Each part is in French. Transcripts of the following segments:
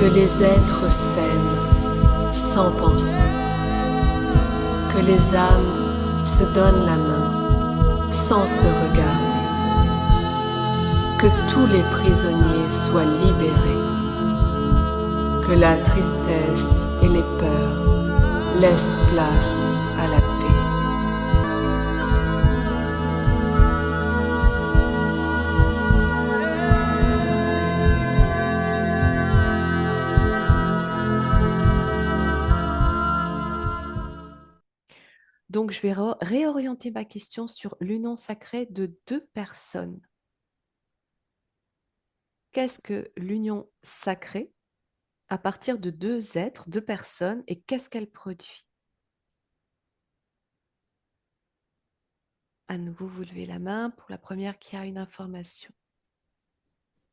Que les êtres s'aiment sans penser, que les âmes se donnent la main sans se regarder, que tous les prisonniers soient libérés, que la tristesse et les peurs laissent place à la paix. Donc, je vais réorienter ma question sur l'union sacrée de deux personnes. Qu'est-ce que l'union sacrée à partir de deux êtres, deux personnes, et qu'est-ce qu'elle produit? À nouveau, vous levez la main pour la première qui a une information.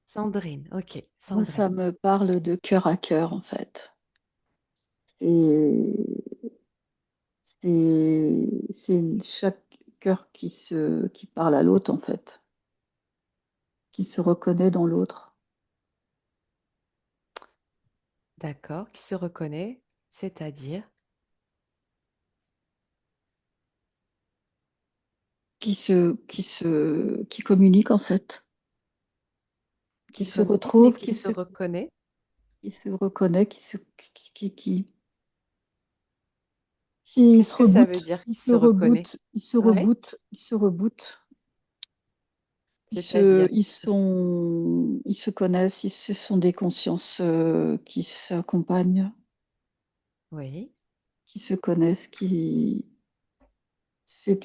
Sandrine, ok, Moi, ça Sandrine. me parle de cœur à cœur, en fait. Et c'est chaque cœur qui parle à l'autre, en fait, qui se reconnaît dans l'autre, D'accord, qui se reconnaît, c'est-à-dire qui communique, en fait, qui qui se communique, mais retrouve, qui se reconnaît. qui se reconnaît, qui Qu'est-ce se que ça veut reboot, dire qui se reconnaît? Ouais, il se reboot. c'est-à-dire, Ils se connaissent, ce sont des consciences qui s'accompagnent, oui, qui se connaissent, c'est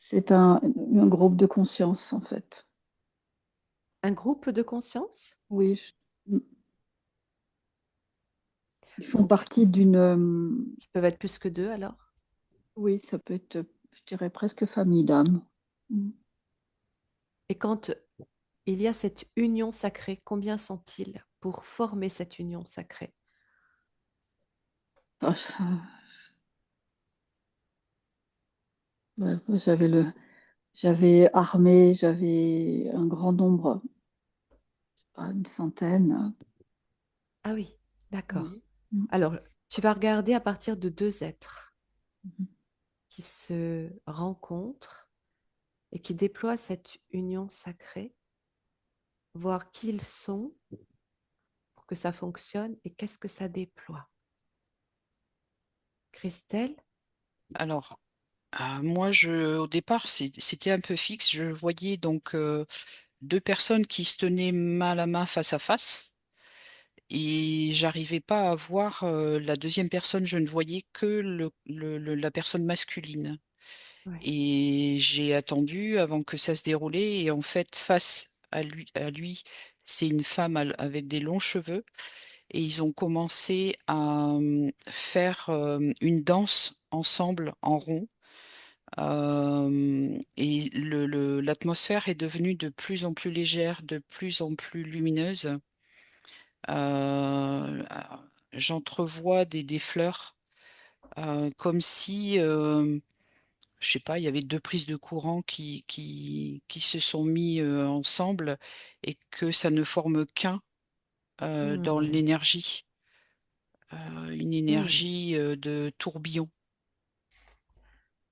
c'est un groupe de conscience en fait. un groupe de conscience. Oui, ils font Donc, partie d'une, qui peuvent être plus que deux alors. oui, ça peut être, je dirais presque famille d'âmes. Mm. Et quand il y a cette union sacrée, combien sont-ils pour former cette union sacrée? Ah, ouais, j'avais armé, j'avais un grand nombre, une centaine. Ah oui, d'accord. Oui. Mm. Alors, tu vas regarder à partir de deux êtres Mhm. qui se rencontrent et qui déploient cette union sacrée, voir qui ils sont pour que ça fonctionne et qu'est-ce que ça déploie. Christelle? Alors, moi, au départ, c'était un peu fixe. Je voyais donc deux personnes qui se tenaient main à la main face à face. Et j'arrivais pas à voir la deuxième personne. Je ne voyais que la personne masculine. Oui. Et j'ai attendu avant que ça se déroulait. Et en fait, face à lui, c'est une femme avec des longs cheveux. Et ils ont commencé à faire une danse ensemble en rond. Et l'atmosphère est devenue de plus en plus légère, de plus en plus lumineuse. J'entrevois des fleurs, comme si, je sais pas, il y avait deux prises de courant qui se sont mis ensemble et que ça ne forme qu'un dans Hmm, l'énergie, une hmm. énergie de tourbillon.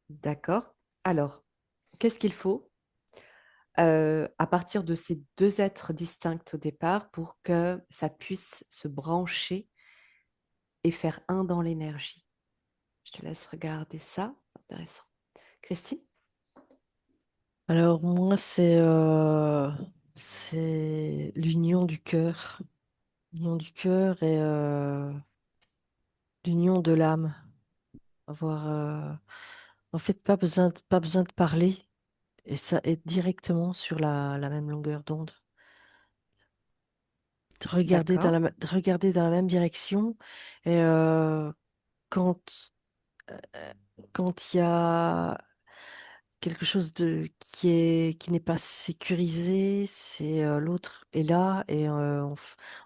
D'accord. Alors, qu'est-ce qu'il faut à partir de ces deux êtres distincts au départ pour que ça puisse se brancher et faire un dans l'énergie? Je te laisse regarder ça. Intéressant. Christine? Alors moi, c'est l'union du cœur et l'union de l'âme. Avoir, en fait, pas besoin de parler et ça est directement sur la même longueur d'onde. D'accord. De regarder dans la même direction et quand quand il y a quelque chose qui n'est pas sécurisé, c'est l'autre est là et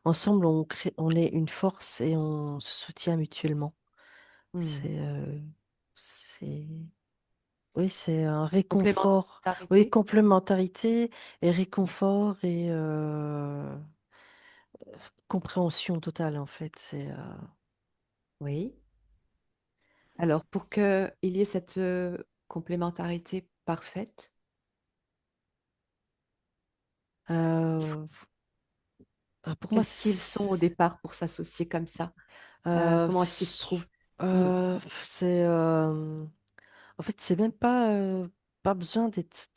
ensemble on est une force et on se soutient mutuellement. Hmm. C'est c'est oui, c'est un réconfort. Oui, Complémentarité. complémentarité et réconfort et compréhension totale, en fait. Oui. Alors, pour qu'il y ait cette complémentarité parfaite, euh, pour moi, qu'est-ce qu'ils sont au départ pour s'associer comme ça? euh, Comment est-ce qu'ils se c- trouvent? Hmm. c'est, en fait, c'est même pas besoin d'être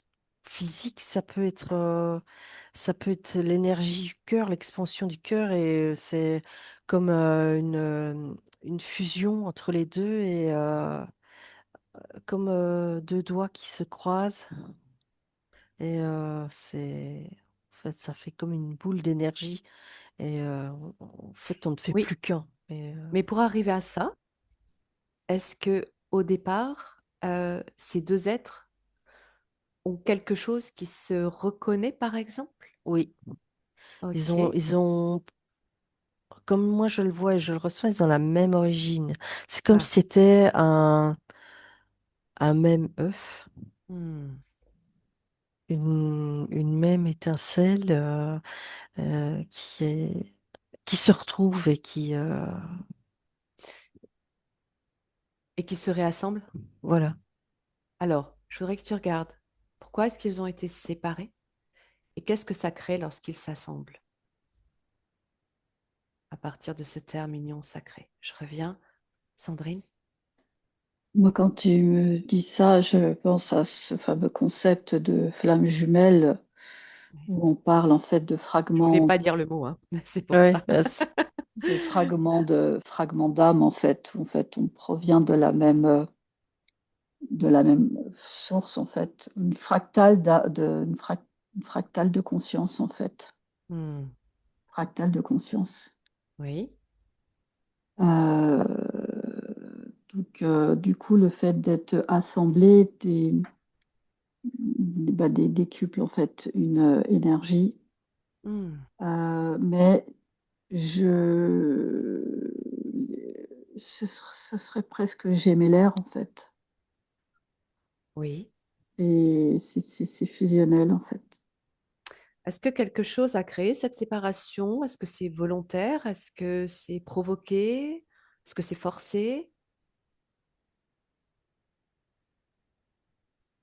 physique. Ça peut être l'énergie du cœur, l'expansion du cœur, et c'est comme une fusion entre les deux, et comme deux doigts qui se croisent. Et en fait, ça fait comme une boule d'énergie. Et en fait, on ne fait Oui, plus qu'un. Et, mais pour arriver à ça, est-ce que au départ, ces deux êtres ont quelque chose qui se reconnaît, par exemple? oui, Ok. ils ont, comme moi je le vois et je le ressens, ils ont la même origine. C'est comme Ah. si c'était un même œuf, Hmm. une même étincelle qui se retrouve et Et qui se réassemblent? voilà. Alors, je voudrais que tu regardes. Pourquoi est-ce qu'ils ont été séparés? Et qu'est-ce que ça crée lorsqu'ils s'assemblent à partir de ce terme union sacrée? Je reviens. Sandrine? Moi, quand tu me dis ça, je pense à ce fameux concept de flamme jumelle Oui. où on parle en fait Je voulais pas dire le mot, hein. C'est pour Ouais, ça. fragments d'âme en fait, on provient de la même source en fait, une fractale de conscience en fait, Hmm. fractale de conscience. Oui, Euh, du coup, le fait d'être assemblé décuple en fait une énergie, hmm. mais je, ce serait presque gémellaire en fait. Oui. Et c'est fusionnel en fait. Est-ce que quelque chose a créé cette séparation? Est-ce que c'est volontaire? Est-ce que c'est provoqué? Est-ce que c'est forcé?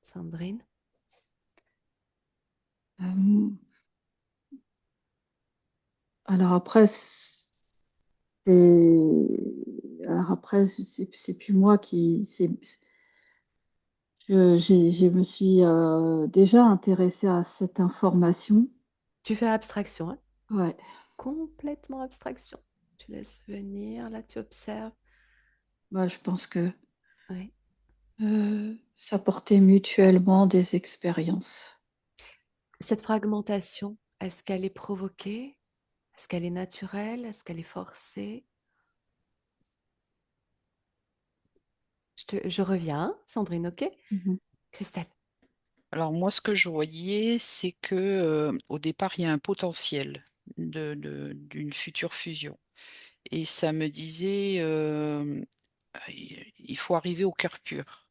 Sandrine? Euh, alors après, c'est plus moi je me suis déjà intéressée à cette information. Tu fais abstraction, hein? Ouais. Complètement abstraction. Tu laisses venir, là tu observes. Moi, je pense que Oui. s'apporter mutuellement des expériences. Cette fragmentation, est-ce qu'elle est provoquée? Est-ce qu'elle est naturelle? Est-ce qu'elle est forcée? Je reviens, Sandrine, ok? Mhm. Christelle. Alors moi, ce que je voyais, c'est que au départ, il y a un potentiel d'une future fusion. Et ça me disait, il faut arriver au cœur pur.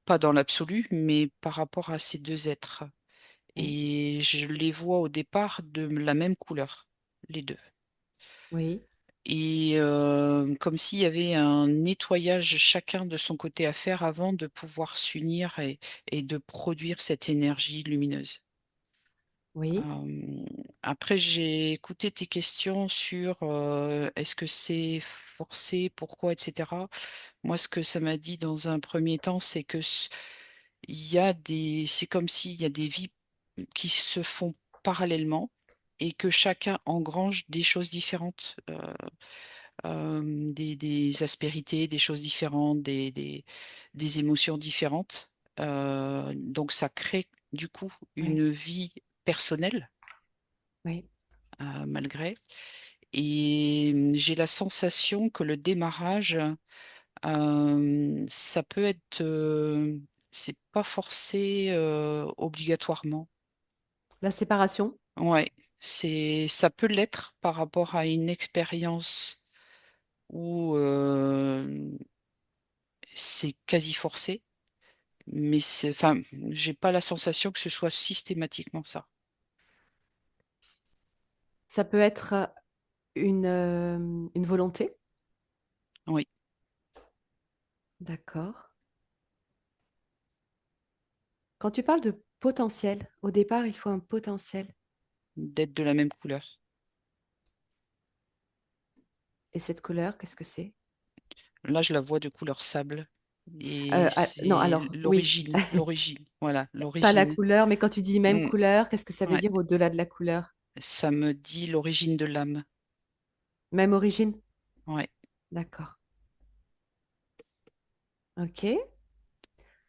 Pas dans l'absolu, mais par rapport à ces deux êtres. Oui. Et je les vois au départ de la même couleur, les deux. Oui. Et comme s'il y avait un nettoyage chacun de son côté à faire avant de pouvoir s'unir et de produire cette énergie lumineuse. Oui. Euh, Après, j'ai écouté tes questions sur est-ce que c'est forcé, pourquoi, etc. Moi, ce que ça m'a dit dans un premier temps, c'est que c'est comme s'il y a des vies qui se font parallèlement et que chacun engrange des choses différentes, des aspérités, des choses différentes, des émotions différentes. Donc, ça crée du coup Oui. une vie personnelle, Oui. malgré. Et j'ai la sensation que le démarrage, ça peut être, c'est pas forcé obligatoirement. La séparation? Ouais, ça peut l'être par rapport à une expérience où c'est quasi forcé, mais enfin, j'ai pas la sensation que ce soit systématiquement ça. Ça peut être une volonté. Oui, D'accord. Quand tu parles de potentiel, au départ, il faut un potentiel. d'être de la même couleur. Et cette couleur, qu'est-ce que c'est? Là, je la vois de couleur sable. Et Non, c'est alors, oui, l'origine, l'origine. Voilà, pas la l'origine. couleur, mais quand tu dis même Mm, couleur, qu'est-ce que ça veut ouais, dire au-delà de la couleur? ça me dit l'origine de l'âme. Même origine? Ouais, D'accord. Ok,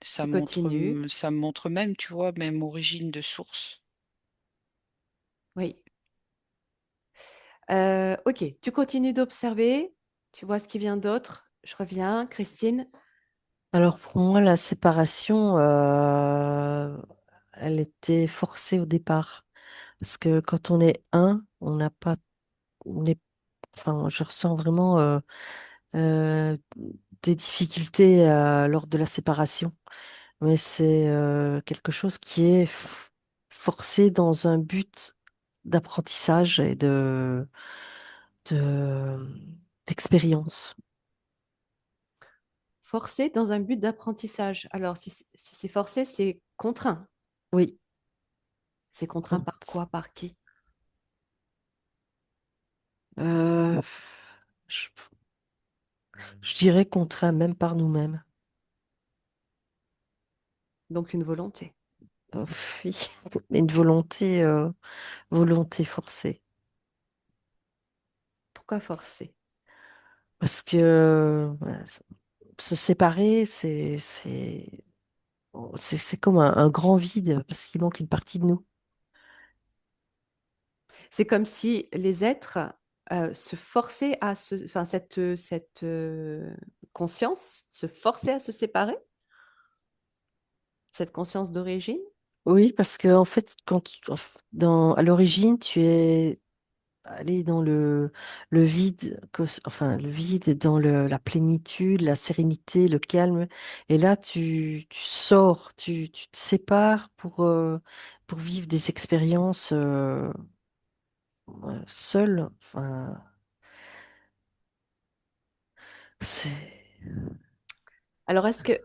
ça tu montre, continues. ça me montre même, tu vois, même origine de source. Oui. Ok, tu continues d'observer. Tu vois ce qui vient d'autre. Je reviens. Christine. Alors pour moi, la séparation, elle était forcée au départ. Parce que quand on est un, on n'a pas, on est, enfin, je ressens vraiment euh, des difficultés lors de la séparation. Mais c'est quelque chose qui est forcé dans un but d'apprentissage et de- d'expérience. Forcé dans un but d'apprentissage. Alors, si c'est forcé, c'est contraint. Oui. C'est contraint Bon. par quoi? Par qui? Euh, je, je dirais contraint même par nous-mêmes. Donc, une volonté. Oui, mais une volonté forcée. Pourquoi forcer? Parce que voilà, se séparer, c'est comme un grand vide, parce qu'il manque une partie de nous. C'est comme si les êtres se forçaient à se, enfin, cette conscience se forçait à se séparer, cette conscience d'origine. Oui, parce que en fait, à l'origine, tu es allé dans le vide, enfin le vide dans la plénitude, la sérénité, le calme. Et là, tu sors, tu te sépares pour vivre des expériences seul. Enfin, c'est Alors, est-ce que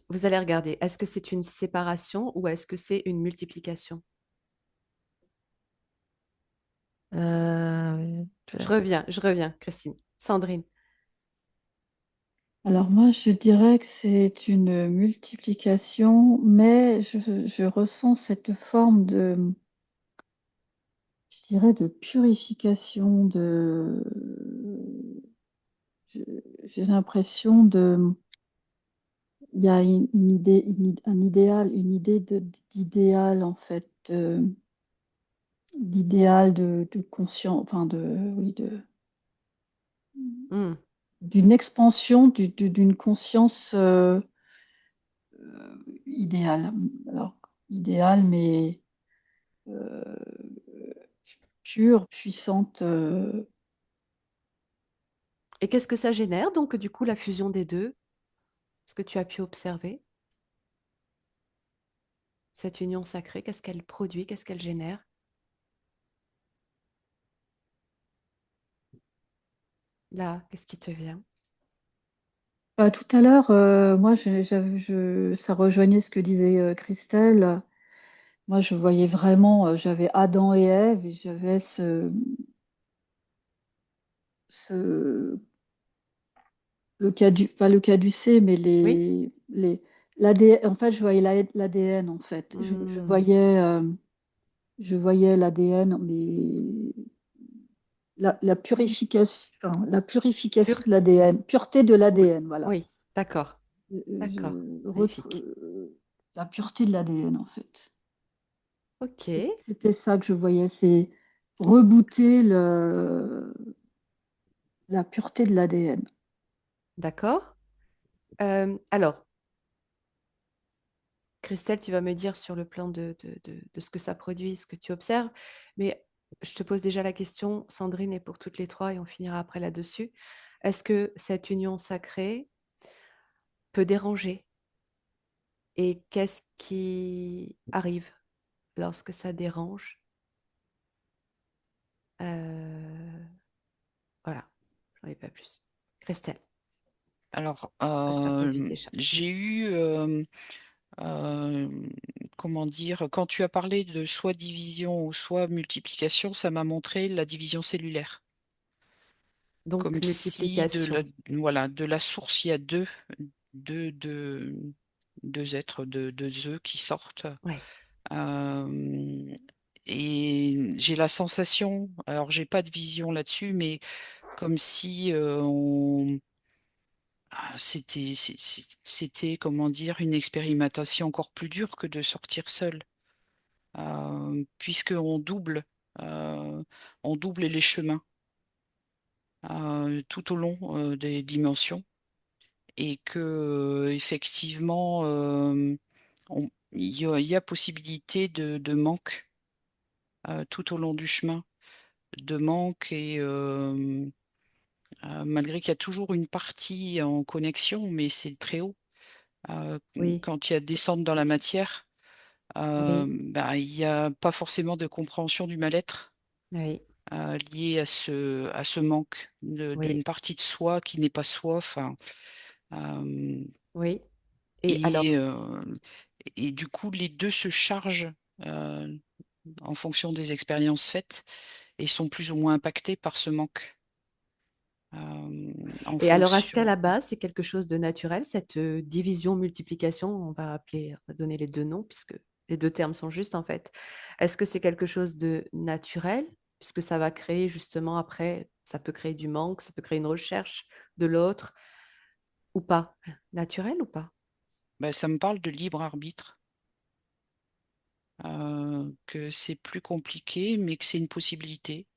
vous allez regarder, est-ce que c'est une séparation ou est-ce que c'est une multiplication? euh, Je reviens, Christine. Sandrine. Alors moi, je dirais que c'est une multiplication, mais je ressens cette forme de, je dirais, de purification, je- j'ai l'impression il y a une idée, un idéal, une idée d'idéal en fait, d'idéal de conscience, enfin oui, Hmm. d'une expansion d'une conscience idéale. Alors, idéale, mais euh, pure, puissante. Et qu'est-ce que ça génère, donc, du coup, la fusion des deux? Ce que tu as pu observer, cette union sacrée, qu'est-ce qu'elle produit, qu'est-ce qu'elle génère? Là, qu'est-ce qui te vient? Tout à l'heure, moi, ça rejoignait ce que disait Christelle. Moi, je voyais vraiment, j'avais Adam et Ève et j'avais ce, pas le caducée, mais Oui? l'ADN. En fait, je voyais l'ADN, en fait. Hmm. Je voyais l'ADN, mais la purification Pur? de l'ADN, pureté de Oui. l'ADN, voilà. Oui, d'accord, Je- d'accord, magnifique. la pureté de l'ADN, en fait. Ok, C'était ça que je voyais, c'est rebooter la pureté de l'ADN. d'accord. Alors, Christelle, tu vas me dire sur le plan de ce que ça produit, ce que tu observes, mais je te pose déjà la question, Sandrine, et pour toutes les trois, et on finira après là-dessus. Est-ce que cette union sacrée peut déranger? Et qu'est-ce qui arrive lorsque ça dérange? Euh, Voilà, j'en ai pas plus. Christelle, Alors, passe la conduite déjà. j'ai eu, euh, comment dire, quand tu as parlé de soit division ou soit multiplication, ça m'a montré la division cellulaire. Donc, Comme si multiplication. voilà, de la source, il y a deux, deux, deux êtres, deux œufs qui sortent. Ouais. Euh, et j'ai la sensation, alors j'ai pas de vision là-dessus, mais comme si c'était, comment dire, une expérimentation encore plus dure que de sortir seul, puisqu'on euh, on double les chemins tout au long des dimensions. Et que effectivement il y a possibilité de manque tout au long du chemin, de manque et malgré qu'il y a toujours une partie en connexion, mais c'est très haut. Euh, Oui, Quand il y a descente dans la matière, oui, bah, il n'y a pas forcément de compréhension du mal-être oui, lié à ce manque oui, d'une partie de soi qui n'est pas soi. Enfin, euh, oui. Et Et, alors, et du coup, les deux se chargent euh, en fonction des expériences faites et sont plus ou moins impactés par ce manque. En est-ce qu'à fonction. la base, c'est quelque chose de naturel, cette division-multiplication, on va donner les deux noms, puisque les deux termes sont justes en fait. Est-ce que c'est quelque chose de naturel, puisque ça va créer justement après, ça peut créer du manque, ça peut créer une recherche de l'autre, ou pas? Naturel ou pas? Ben, ça me parle de libre arbitre, que c'est plus compliqué, mais que c'est une possibilité.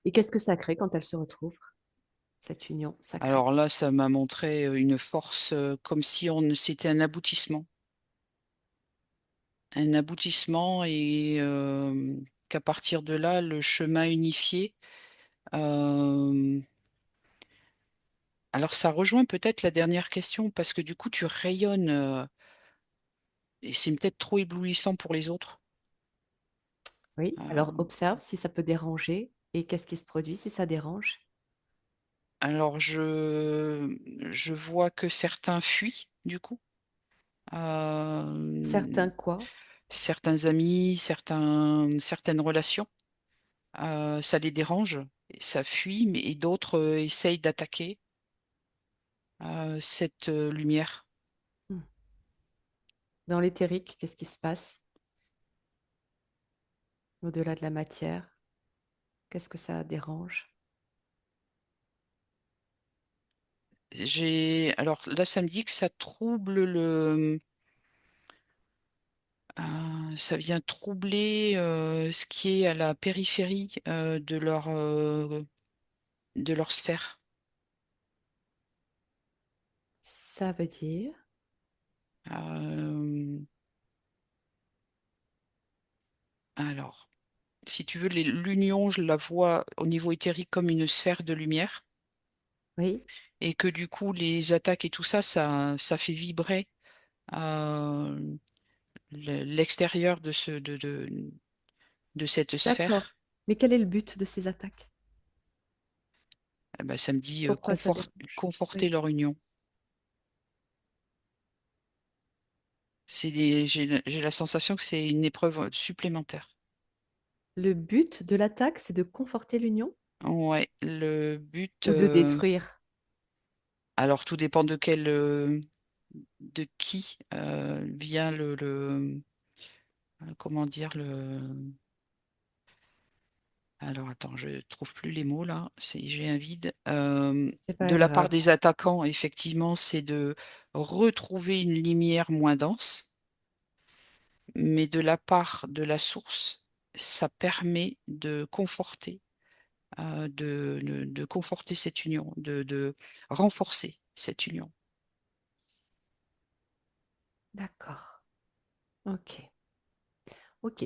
Et qu'est-ce que ça crée quand elles se retrouvent, cette union sacrée? Alors là, ça m'a montré une force comme si c'était un aboutissement et qu'à partir de là, le chemin unifié. euh, Alors, ça rejoint peut-être la dernière question, parce que du coup, tu rayonnes, et c'est peut-être trop éblouissant pour les autres. Oui, alors Euh, observe si ça peut déranger et qu'est-ce qui se produit si ça dérange. alors, je vois que certains fuient, du coup. Euh, Certains quoi? Certains amis, certaines relations, ça les dérange, et ça fuit, mais et d'autres essayent d'attaquer cette lumière. Hmm. Dans l'éthérique, qu'est-ce qui se passe au-delà de la matière? Qu'est-ce que ça dérange? Alors là, ça me dit que ça trouble ça vient troubler ce qui est à la périphérie de leur sphère. Ça veut dire, Euh, alors, si tu veux, l'union, je la vois au niveau éthérique comme une sphère de lumière, oui, et que du coup, les attaques et tout ça, ça fait vibrer euh, l'extérieur de cette d'accord. sphère. Mais quel est le but de ces attaques? Eh ben, ça me dit Pourquoi ça dérange? conforter Oui. leur union. J'ai la sensation que c'est une épreuve supplémentaire. Le but de l'attaque, c'est de conforter l'union Ouais, le but. ou de détruire? Alors, tout dépend de qui vient comment dire Alors, attends, je trouve plus les mots là. J'ai un vide. C'est De pas la part grave. des attaquants, effectivement, c'est de retrouver une lumière moins dense, mais de la part de la source, ça permet de conforter, de conforter cette union, de renforcer cette union. D'accord. Ok. Ok.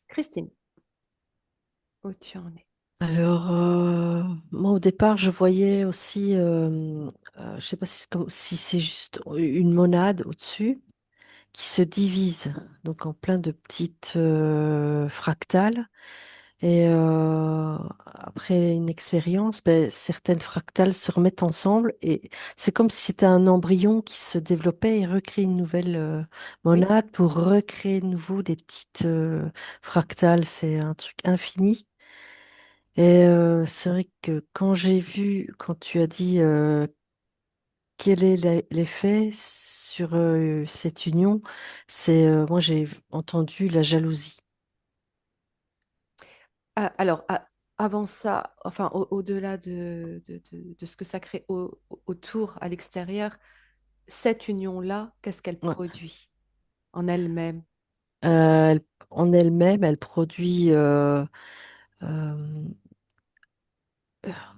Christine, où tu en es? Alors, moi au départ, je voyais aussi, je sais pas si c'est juste une monade au-dessus qui se divise donc en plein de petites fractales. Et après une expérience, ben, certaines fractales se remettent ensemble et c'est comme si c'était un embryon qui se développait et recrée une nouvelle Oui. monade pour recréer de nouveau des petites fractales. C'est un truc infini. Et c'est vrai que quand j'ai vu, quand tu as dit quel est l'effet sur cette union, c'est moi j'ai entendu la jalousie. Ah, alors, avant ça, enfin, au-delà de ce que ça crée autour, à l'extérieur, cette union-là, qu'est-ce qu'elle Ouais. produit en elle-même? En elle-même, elle produit, euh,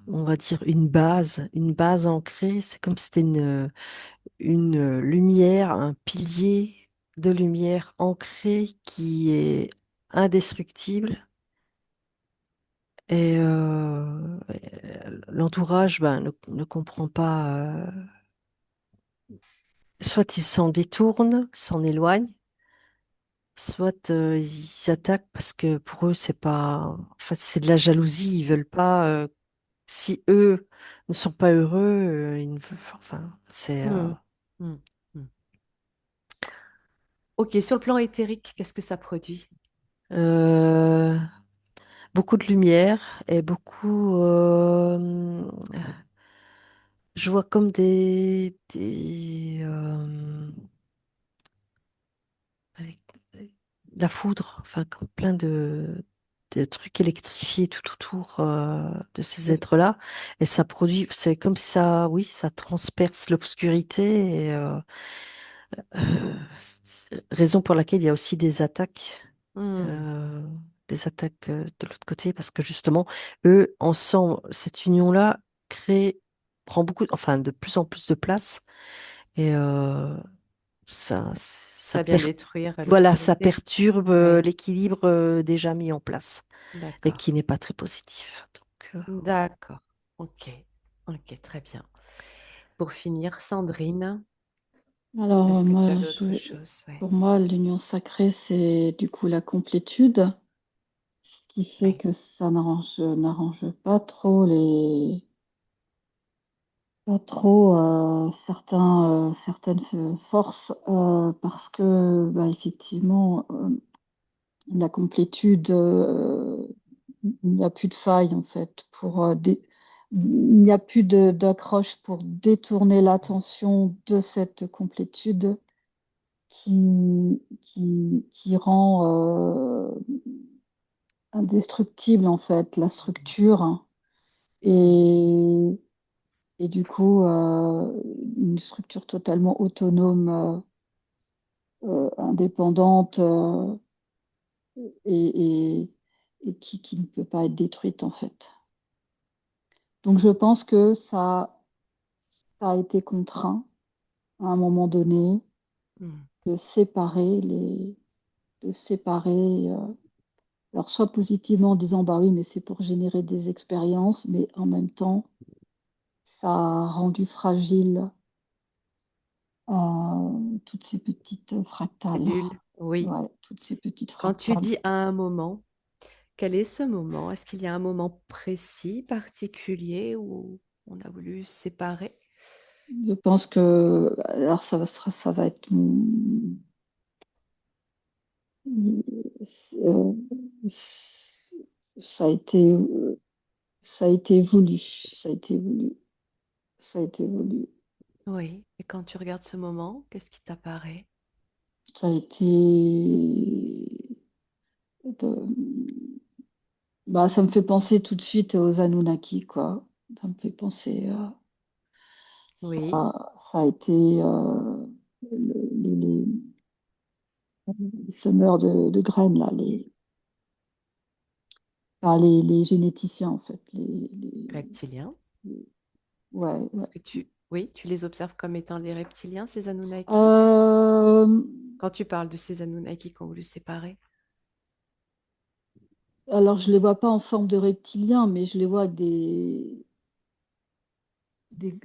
on va dire, une base ancrée. C'est comme si c'était une lumière, un pilier de lumière ancré qui est indestructible. Et l'entourage ben, ne comprend pas. Soit ils s'en détournent, s'en éloignent, soit ils attaquent parce que pour eux, c'est pas. Enfin, c'est de la jalousie. Ils veulent pas. Si eux ne sont pas heureux, ils ne veulent. Enfin, c'est. Hmm, hmm, hmm. Ok, sur le plan éthérique, qu'est-ce que ça produit? Euh, beaucoup de lumière et beaucoup. Je vois comme allez, la foudre, enfin, comme plein de trucs électrifiés tout autour de ces Oui. êtres-là. Et ça produit, c'est comme si ça, oui, ça transperce l'obscurité. Et, raison pour laquelle il y a aussi Hmm, euh, des attaques de l'autre côté, parce que justement, eux, ensemble, cette union-là prend beaucoup, enfin, de plus en plus de place. Et ça ça vient détruire voilà, ça l'obscurité. perturbe Oui, l'équilibre déjà mis en place et d'accord. qui n'est pas très positif. Donc, D'accord. Ok. Ok, très bien. Pour finir, Sandrine, Alors, est-ce que tu moi, avais autre chose? Oui. pour moi, l'union sacrée, c'est du coup la complétude, ce qui fait Oui. que ça n'arrange pas trop certaines forces, parce que, bah, effectivement, la complétude, il n'y a plus de faille en fait il n'y a plus d'accroche pour détourner l'attention de cette complétude qui rend indestructible en fait la structure Hmm, et, et du coup une structure totalement autonome, indépendante, et, et- et qui ne peut pas être détruite en fait. Donc je pense que ça a été contraint à un moment donné hmm. de séparer de séparer, alors soit positivement en disant bah oui mais c'est pour générer des expériences, mais en même temps ça a rendu fragile toutes ces petites fractales. Cellule, oui. Ouais, toutes ces petites Quand tu fractales. dis à un moment, quel est ce moment? Est-ce qu'il y a un moment précis, particulier où on a voulu séparer? Je pense que alors ça va être euh, ça a été ça a été voulu, ça a été voulu, ça a été voulu. Oui. Et quand tu regardes ce moment, qu'est-ce qui t'apparaît? Ça a été bah, ça me fait penser tout de suite aux Anunnaki, quoi. Ça me fait penser Oui. ça a été les semeurs de graines, là, enfin, les généticiens, en fait. Reptiliens. Ouais, ouais. Est-ce que oui, tu les observes comme étant des reptiliens, ces Anunnaki? Euh, Quand tu parles de ces Anunnaki qui ont voulu séparer. alors, je les vois pas en forme de reptiliens, mais je les vois avec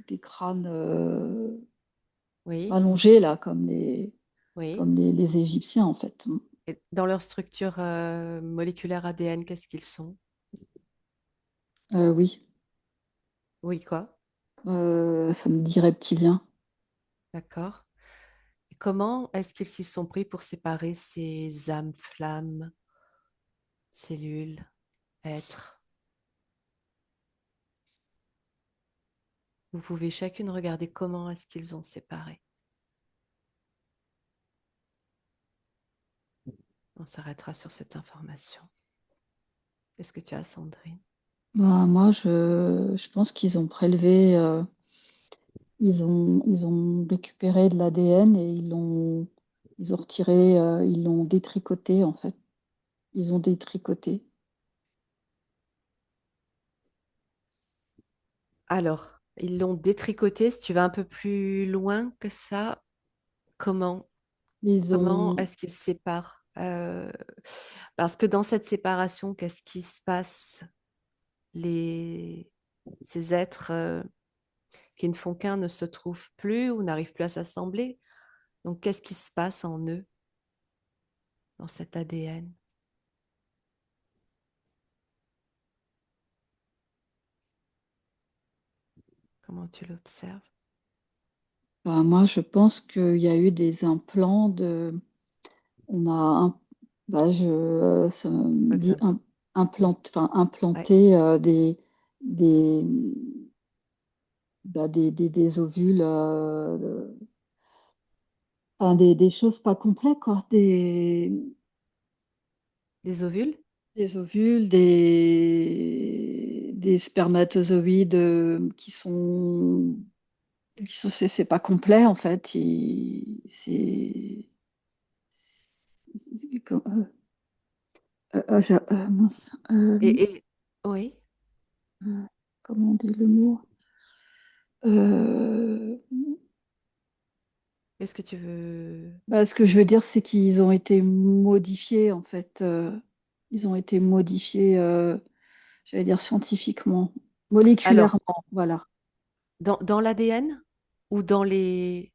des crânes Oui. allongés, là, comme les. Oui. comme les Égyptiens en fait. Et dans leur structure moléculaire ADN, qu'est-ce qu'ils sont? Oui, Oui, quoi? ça me dit reptilien. D'accord. Et comment est-ce qu'ils s'y sont pris pour séparer ces âmes, flammes, cellules, êtres? Vous pouvez chacune regarder comment est-ce qu'ils ont séparé. On s'arrêtera sur cette information. Qu'est-ce que tu as, Sandrine? Bah, moi, je pense qu'ils ont prélevé, ils ont récupéré de l'ADN et ils ont retiré, ils l'ont détricoté en fait. Ils ont détricoté. Alors, ils l'ont détricoté. Si tu vas un peu plus loin que ça, comment, Ils comment ont, est-ce qu'ils se séparent? Parce que dans cette séparation, qu'est-ce qui se passe? Ces êtres qui ne font qu'un ne se trouvent plus ou n'arrivent plus à s'assembler. Donc, qu'est-ce qui se passe en eux, dans cet ADN? Comment tu l'observes? bah, moi, je pense qu'il y a eu des implants on a bah, ça me dit Exemple. enfin, Ouais. implanter des, des ovules, enfin, des choses pas complètes, quoi. Des ovules? Des ovules, des spermatozoïdes c'est pas complet en fait. Euh, mince, Et oui, comment on dit le mot? Euh, qu'est-ce que tu veux? Bah, ce que je veux dire, c'est qu'ils ont été modifiés en fait. Ils ont été modifiés, j'allais dire scientifiquement, Alors, moléculairement, voilà. dans l'ADN ou dans les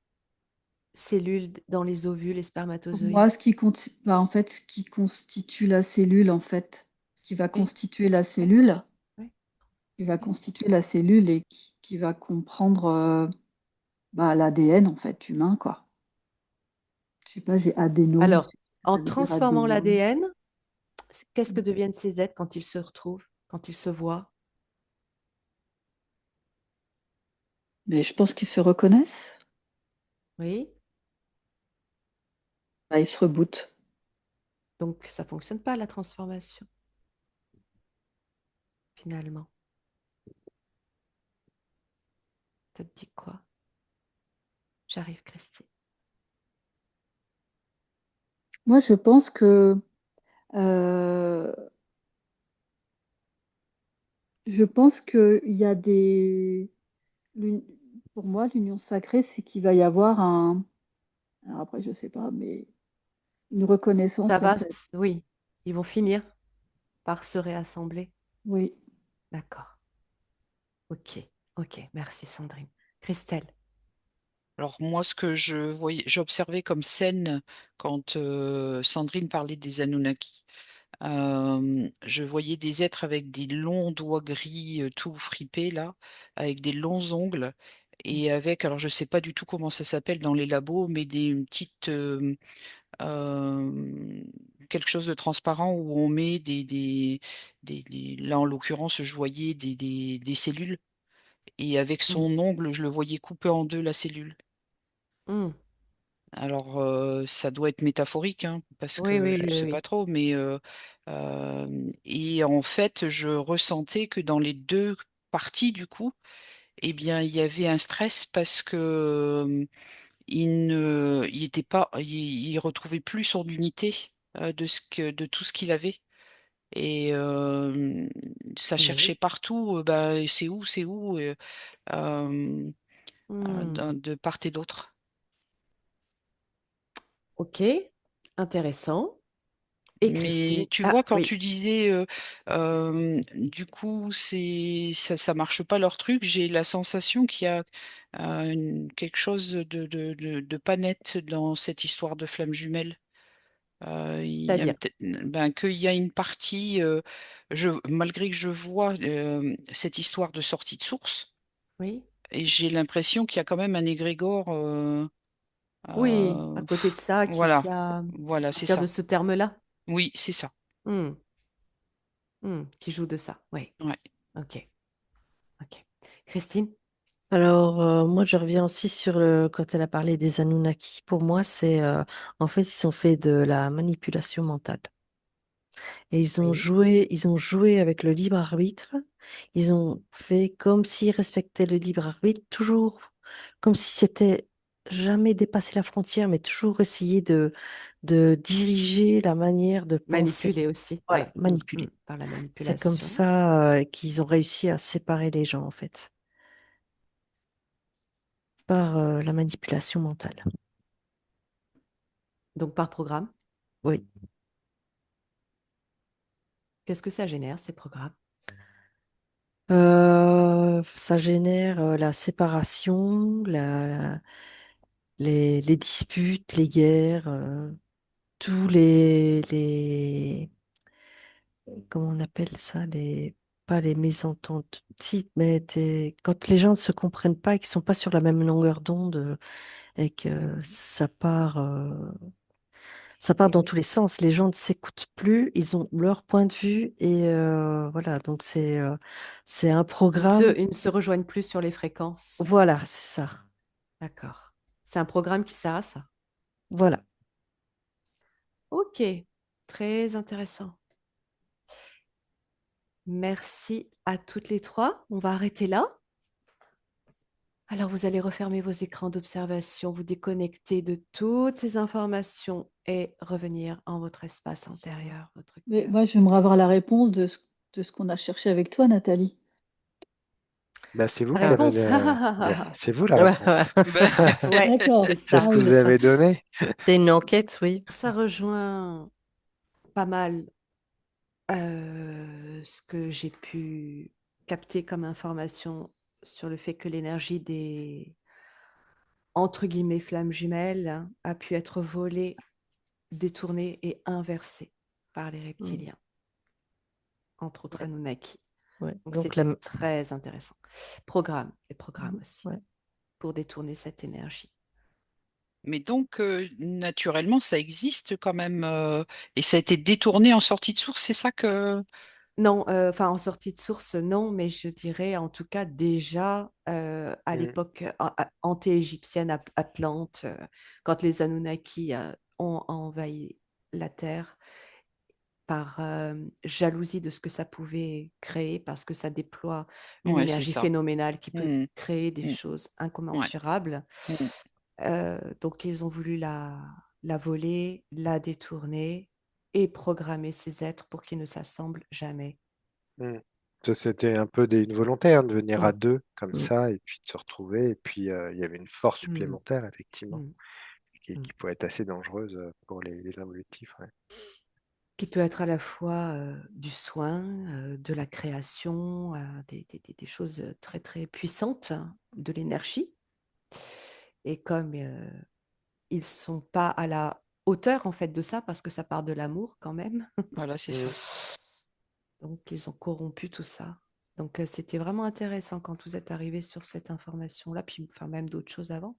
cellules, dans les ovules et Pour moi, spermatozoïdes? bah, en fait, ce qui constitue la cellule, en fait, ce qui va Oui, constituer la oui, cellule, oui, qui va oui. constituer la cellule et qui va comprendre bah, l'ADN, en fait, humain, quoi. Je sais pas, j'ai adénome, je Alors, sais pas en si ça veut dire transformant adénome. l'ADN, qu'est-ce que deviennent ces êtres quand ils se retrouvent, quand ils se voient? Mais je pense qu'ils se reconnaissent. Oui, Bah, ils se rebootent. donc ça fonctionne pas la transformation, finalement. Ça te dit quoi? J'arrive, Christine. Moi, je pense que euh, il y a l'uni- pour moi, l'union sacrée, c'est qu'il va y avoir un. Alors après, je sais pas, mais une Ça reconnaissance, en va, fait. oui, ils vont finir par se réassembler. Oui. D'accord. Ok, ok, merci Sandrine. Christelle. Alors moi, ce que j'observais comme scène quand Sandrine parlait des Anunnaki, je voyais des êtres avec des longs doigts gris, tout fripés là, avec des longs ongles et avec, alors je sais pas du tout comment ça s'appelle dans les labos, mais des une petites euh, quelque chose de transparent où on met là en l'occurrence, je voyais des cellules et avec Mm. son ongle, je le voyais couper en deux la cellule. Mm. Alors, ça doit être métaphorique, hein, parce Oui, que oui, je ne oui, sais oui. pas trop, mais et en fait, je ressentais que dans les deux parties, du coup, eh bien, il y avait un stress parce que il était pas, il retrouvait plus son unité de tout ce qu'il avait. Et ça cherchait Oui. partout, bah, c'est où, euh, Mm. de part et d'autre. Ok, intéressant. Et Mais Christine. tu Ah vois, quand oui, tu disais, du coup, ça marche pas leur truc, j'ai la sensation qu'il y a quelque chose de pas net dans cette histoire de flammes jumelles. Il y a c'est-à-dire, qu'il y a une partie, malgré que je vois cette histoire de sortie de source, oui. et j'ai l'impression qu'il y a quand même un égrégore. Oui, à euh, côté de ça, voilà, qui a, à voilà, c'est partir de ça. ce terme-là, Oui, c'est ça. hmm, qui joue de ça. Oui, Ouais. ok, ok. Christine? Alors, moi, je reviens aussi sur quand elle a parlé des Anunnaki. Pour moi, en fait, ils sont faits de la manipulation mentale. Et Oui. ils ont joué avec le libre arbitre. Ils ont fait comme s'ils respectaient le libre arbitre, toujours comme si c'était jamais dépasser la frontière, mais toujours essayer de diriger la manière de penser. Manipuler aussi, Voilà, oui, manipuler. par la C'est comme manipulation. ça, qu'ils ont réussi à séparer les gens, en fait, par la manipulation mentale. Donc par programme. Oui. Qu'est-ce que ça génère, ces programmes? Ça génère la séparation, les disputes, les guerres, tous comment on appelle ça, pas les mésententes, si, mais quand les gens ne se comprennent pas et qu'ils sont pas sur la même longueur d'onde et que Mhm. ça part dans tous les sens. Les gens ne s'écoutent plus, ils ont leur point de vue et voilà. Donc c'est un programme. Ils ne se rejoignent plus sur les fréquences. Voilà, c'est ça. D'accord. C'est un programme qui sert à ça. Voilà. Ok, très intéressant. Merci à toutes les trois. On va arrêter là. Alors, vous allez refermer vos écrans d'observation, vous déconnecter de toutes ces informations et revenir en votre espace intérieur, votre Mais cœur. moi, j'aimerais avoir la réponse de ce qu'on a cherché avec toi, Nathalie. Bah, c'est vous La qui avez réponse? c'est vous la Ouais, réponse. Ben, Ouais, c'est D'accord. C'est ce ça. Ah que oui, vous d'accord. avez donné. c'est une enquête, oui. Ça rejoint pas mal ce que j'ai pu capter comme information sur le fait que l'énergie des entre guillemets flammes jumelles a pu être volée, détournée et inversée par les Mm. reptiliens, entre autres Ouais, Anunnaki. ouais. Donc Donc c'était très intéressant. Les programmes aussi, ouais. pour détourner cette énergie. mais donc, naturellement, ça existe quand même, et ça a été détourné en sortie de source, c'est ça que... Non, enfin en sortie de source, non, mais je dirais en tout cas déjà à Mm, l'époque anté-égyptienne, Atlante, quand les Anunnaki ont envahi la Terre par jalousie de ce que ça pouvait créer, parce que ça déploie une Ouais, c'est énergie ça. phénoménale qui peut Mm, créer des mm, choses ouais. incommensurables. Mm. Donc ils ont voulu la voler, la détourner et programmer ces êtres pour qu'ils ne s'assemblent jamais. mm. Ça, c'était un peu une volonté hein, de venir à Mm, deux comme mm, ça et puis de se retrouver. Et puis, il y avait une force Mm, supplémentaire, effectivement, mm, mm. qui pouvait être assez dangereuse pour les involutifs. Ouais. Qui peut être à la fois du soin, de la création, des choses très très puissantes, hein, de l'énergie. Et comme ils sont pas à la hauteur en fait de ça, parce que ça part de l'amour quand même, Voilà, c'est Mm. ça. donc ils ont corrompu tout ça. Donc c'était vraiment intéressant quand vous êtes arrivé sur cette information-là, puis enfin même d'autres choses avant.